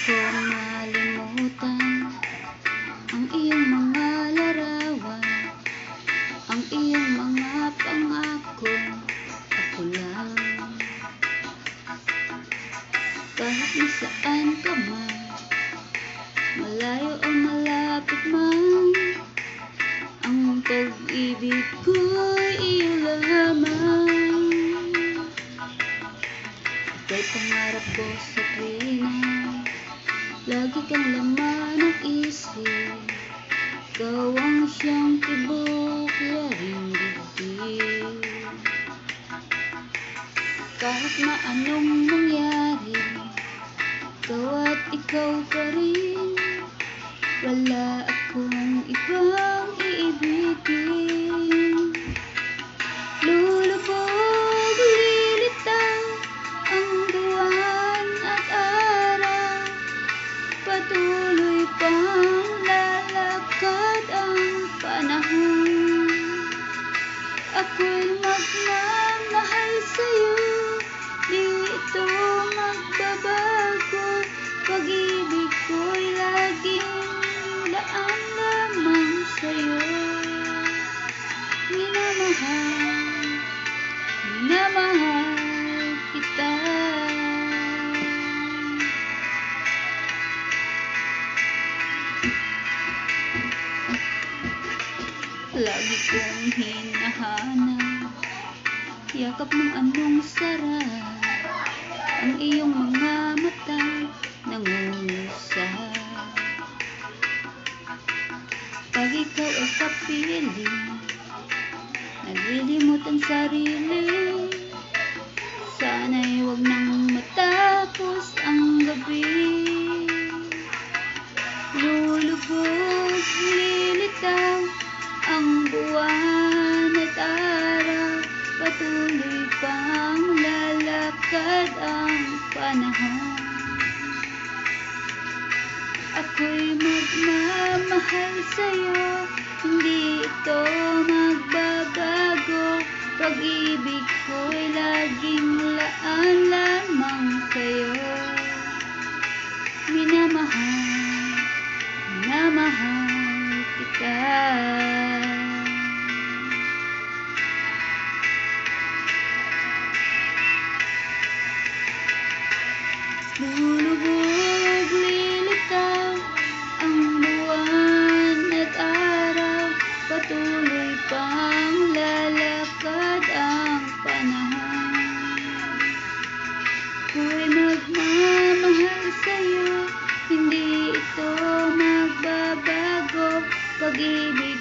ko malimutan ang iyong mga larawan, ang iyong mga pangako. Ako lang, kahit nasaan ka man, malayo o malapit man, ang pag-ibig ko'y iyo lamang. Ika'y pangarap ko sa tuwina, lagi kang laman ng isip. Ikaw ang siyang tibok, yaring dibdib. Kahit na anong mangyari, ikaw at ikaw pa rin. Wala akong ibang iibigin. Lulubog, lilitaw ang buwan at araw, patuloy pang lalakad ang panahon. Ako'y magmamahal sa'yo, di ito magbabago. Pag-ibig ko'y laging daan lamang sa'yo. Minamahal, minamahal kita. Lagi kong hinahanap yakap ng anong sarap, ang iyong mga mata nangungusap. Pag ikaw ay kapiling, naglilimot ang sarili. Sana'y huwag nang matapos ang gabi. Lulubog, lilitaw ang buwan at araw, patuloy pang lalakad ang panahon. Ako'y magmamahal sa'yo, hindi ito magbabago. Pag-ibig ko'y laging laan lamang sa'yo. Minamahal, minamahal kita. Lulubog, lilitaw ang buwan at araw, patuloy pang lalakad ang panahon. Ako'y magmamahal sa'yo, hindi ito magbabago. Pag-ibig